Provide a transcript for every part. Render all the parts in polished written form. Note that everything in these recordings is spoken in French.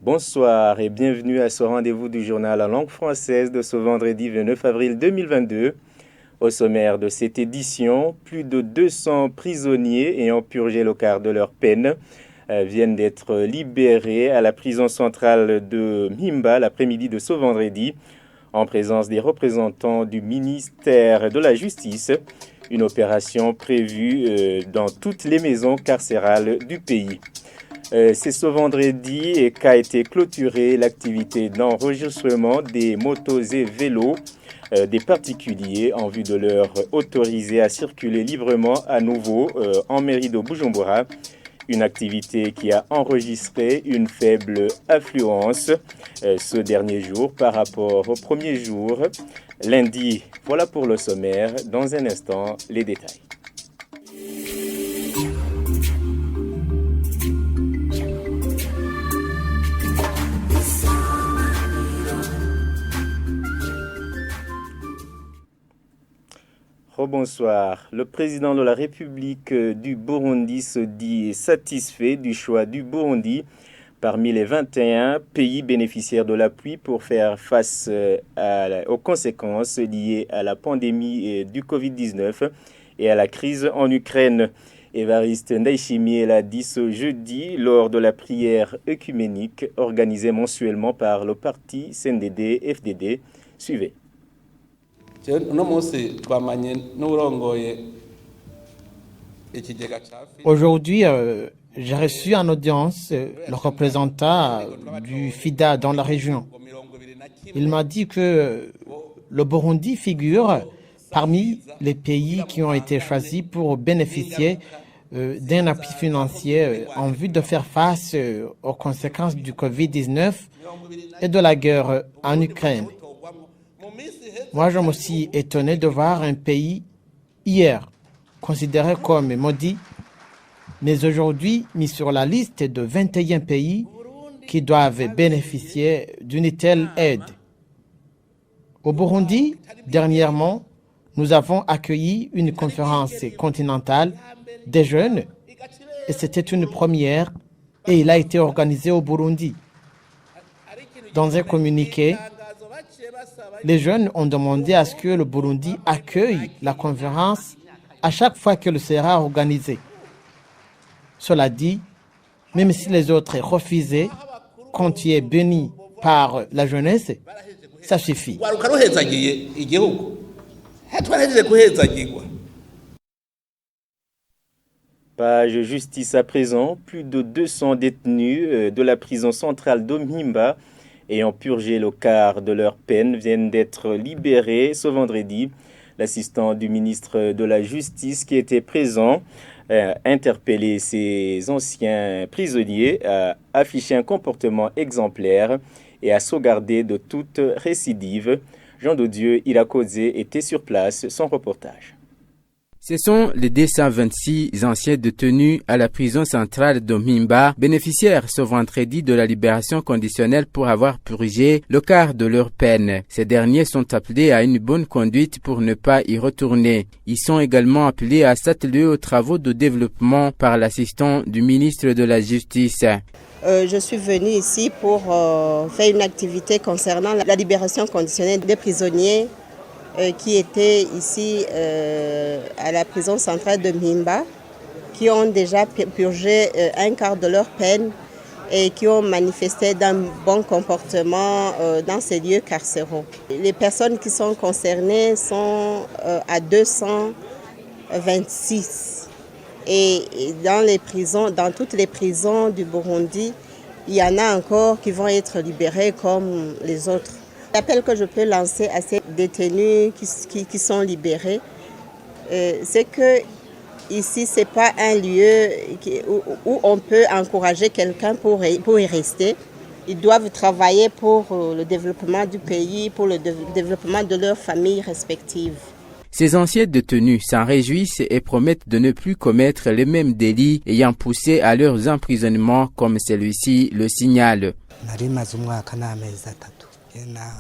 Bonsoir et bienvenue à ce rendez-vous du journal en langue française de ce vendredi 29 avril 2022. Au sommaire de cette édition, plus de 200 prisonniers ayant purgé le quart de leur peine viennent d'être libérés à la prison centrale de Mimba l'après-midi de ce vendredi en présence des représentants du ministère de la Justice. Une opération prévue dans toutes les maisons carcérales du pays. C'est ce vendredi qu'a été clôturée l'activité d'enregistrement des motos et vélos des particuliers en vue de leur autoriser à circuler librement à nouveau en mairie de Bujumbura. Une activité qui a enregistré une faible affluence ce dernier jour par rapport au premier jour. Lundi, voilà pour le sommaire. Dans un instant, les détails. Bonsoir. Le président de la République du Burundi se dit satisfait du choix du Burundi parmi les 21 pays bénéficiaires de l'appui pour faire face aux conséquences liées à la pandémie du Covid-19 et à la crise en Ukraine. Évariste Ndayishimiye l'a dit ce jeudi lors de la prière œcuménique organisée mensuellement par le parti CNDD-FDD. Suivez. Aujourd'hui, j'ai reçu en audience le représentant du FIDA dans la région. Il m'a dit que le Burundi figure parmi les pays qui ont été choisis pour bénéficier d'un appui financier en vue de faire face aux conséquences du Covid-19 et de la guerre en Ukraine. Moi, je me suis étonné de voir un pays, hier, considéré comme maudit, mais aujourd'hui mis sur la liste de 21 pays qui doivent bénéficier d'une telle aide. Au Burundi, dernièrement, nous avons accueilli une conférence continentale des jeunes et c'était une première et il a été organisé au Burundi. Dans un communiqué, les jeunes ont demandé à ce que le Burundi accueille la conférence à chaque fois qu'elle sera organisée. Cela dit, même si les autres refusaient, quand tu es béni par la jeunesse, ça suffit. Page justice à présent, plus de 200 détenus de la prison centrale de Mimba ayant purgé le quart de leur peine viennent d'être libérés ce vendredi. L'assistant du ministre de la Justice qui était présent a interpellé ces anciens prisonniers à afficher un comportement exemplaire et à sauvegarder de toute récidive. Jean de Dieu Irakozé était sur place, son reportage. Ce sont les 226 anciens détenus à la prison centrale de Mimba, bénéficiaires ce vendredi de la libération conditionnelle pour avoir purgé le quart de leur peine. Ces derniers sont appelés à une bonne conduite pour ne pas y retourner. Ils sont également appelés à s'atteler aux travaux de développement par l'assistant du ministre de la Justice. Je suis venue ici pour faire une activité concernant la libération conditionnelle des prisonniers qui étaient ici à la prison centrale de Mimba, qui ont déjà purgé un quart de leur peine et qui ont manifesté d'un bon comportement dans ces lieux carcéraux. Les personnes qui sont concernées sont à 226. Et dans les prisons, dans toutes les prisons du Burundi, il y en a encore qui vont être libérés comme les autres. L'appel que je peux lancer à ces détenus qui sont libérés, c'est que ici, ce n'est pas un lieu où on peut encourager quelqu'un pour y rester. Ils doivent travailler pour le développement du pays, pour le développement de leurs familles respectives. Ces anciens détenus s'en réjouissent et promettent de ne plus commettre les mêmes délits ayant poussé à leurs emprisonnements comme celui-ci le signale.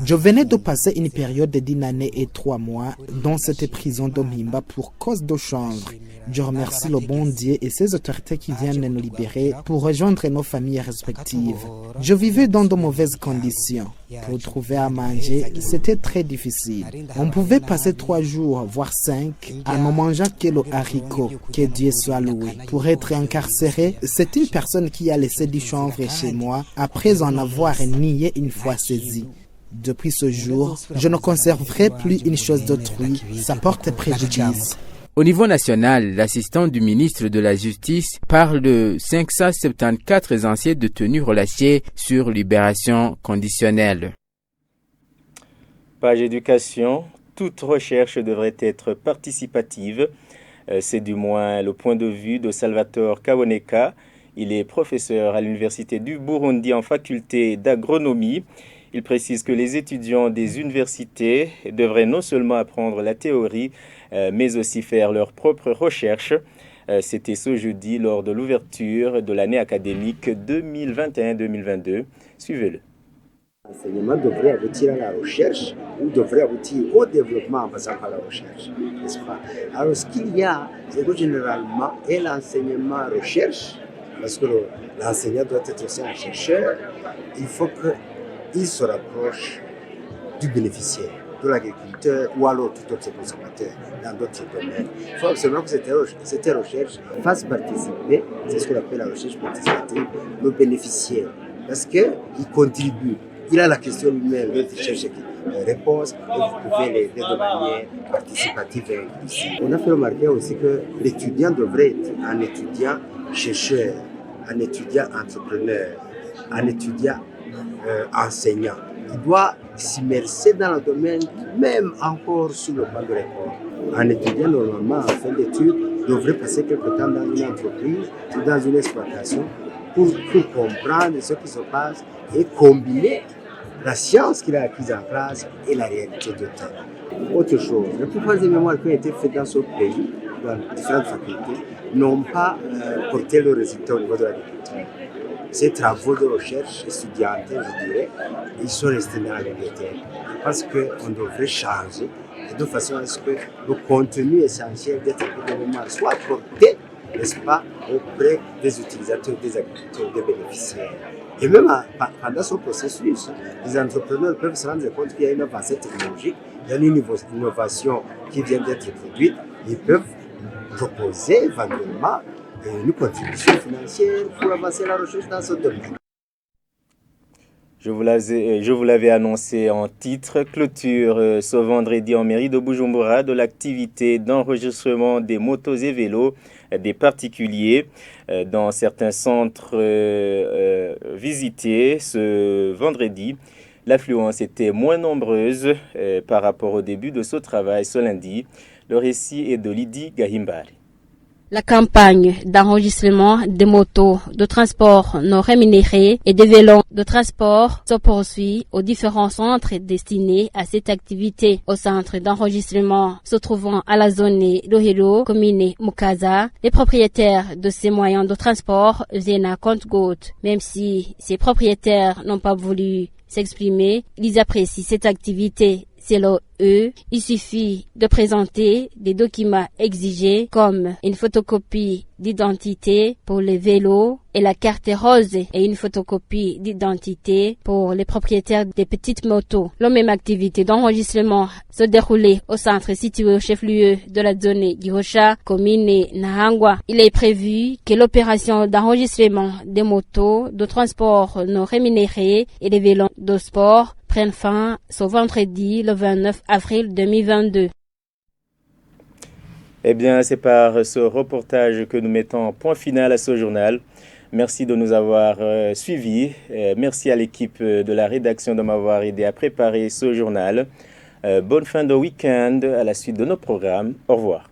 Je venais de passer une période d'1 année et 3 mois dans cette prison de Mimba pour cause de chanvre. Je remercie le bon Dieu et ses autorités qui viennent nous libérer pour rejoindre nos familles respectives. Je vivais dans de mauvaises conditions. Pour trouver à manger, c'était très difficile. On pouvait passer 3 jours, voire 5, à ne manger que le haricot, que Dieu soit loué. Pour être incarcéré, c'est une personne qui a laissé du chanvre chez moi après en avoir nié une fois saisi. Depuis ce jour, je ne conserverai plus une chose d'autrui, ça porte préjudice. Au niveau national, l'assistant du ministre de la Justice parle de 574 anciens détenus relâchés sur libération conditionnelle. Page éducation, toute recherche devrait être participative. C'est du moins le point de vue de Salvatore Kaboneka. Il est professeur à l'Université du Burundi en faculté d'agronomie. Il précise que les étudiants des universités devraient non seulement apprendre la théorie, mais aussi faire leurs propres recherches. C'était ce jeudi lors de l'ouverture de l'année académique 2021-2022. Suivez-le. L'enseignement devrait aboutir à la recherche ou devrait aboutir au développement en passant par la recherche, n'est-ce pas? Alors ce qu'il y a, c'est que généralement, et l'enseignement recherche, parce que l'enseignant doit être aussi un chercheur, il faut qu'il se rapproche du bénéficiaire, de l'agriculteur ou alors tout autre consommateur dans d'autres domaines. Il faut absolument que cette recherche fasse participer, c'est ce qu'on appelle la recherche participative, le bénéficiaire, parce qu'il contribue. Il a la question lui-même, il cherche une réponse et vous pouvez l'aider de manière participative et inclusive. On a fait remarquer aussi que l'étudiant devrait être un étudiant chercheur, un étudiant entrepreneur, un étudiant enseignant. Il doit s'immerser dans le domaine, même encore sous le banc de l'école. Un étudiant, normalement, en fin d'études, devrait passer quelque temps dans une entreprise ou dans une exploitation pour comprendre ce qui se passe et combiner la science qu'il a acquise en classe et la réalité de terrain. Autre chose, la plupart des mémoires qui ont été faites dans ce pays, dans différentes facultés, n'ont pas porté le résultat au niveau de l'agriculture. Ces travaux de recherche étudiantins, je dirais, ils sont restés dans la bibliothèque. Parce qu'on devrait changer de façon à ce que le contenu essentiel des travaux de mémoire soit porté, n'est-ce pas, auprès des utilisateurs, des agriculteurs, des bénéficiaires. Et même pendant ce processus, les entrepreneurs peuvent se rendre compte qu'il y a une avancée technologique, il y a une innovation qui vient d'être produite, ils peuvent proposer éventuellement une contribution financière pour avancer la recherche dans ce domaine. Je vous l'avais annoncé en titre, clôture ce vendredi en mairie de Bujumbura de l'activité d'enregistrement des motos et vélos des particuliers dans certains centres visités ce vendredi. L'affluence était moins nombreuse par rapport au début de ce travail ce lundi. Le récit est de Lydie Gahimbari. La campagne d'enregistrement des motos de transport non rémunérés et des vélos de transport se poursuit aux différents centres destinés à cette activité. Au centre d'enregistrement se trouvant à la zone de Hiro, commune Mukaza, les propriétaires de ces moyens de transport viennent à compte-gouttes. Même si ces propriétaires n'ont pas voulu s'exprimer, ils apprécient cette activité. Selon eux, il suffit de présenter des documents exigés comme une photocopie d'identité pour les vélos et la carte rose et une photocopie d'identité pour les propriétaires des petites motos. La même activité d'enregistrement se déroulait au centre situé au chef-lieu de la zone Gihosha, commune Nahangwa. Il est prévu que l'opération d'enregistrement des motos de transport non rémunérés et des vélos de sport prenne fin ce vendredi le 29 avril 2022. Eh bien, c'est par ce reportage que nous mettons point final à ce journal. Merci de nous avoir suivis. Merci à l'équipe de la rédaction de m'avoir aidé à préparer ce journal. Bonne fin de week-end à la suite de nos programmes. Au revoir.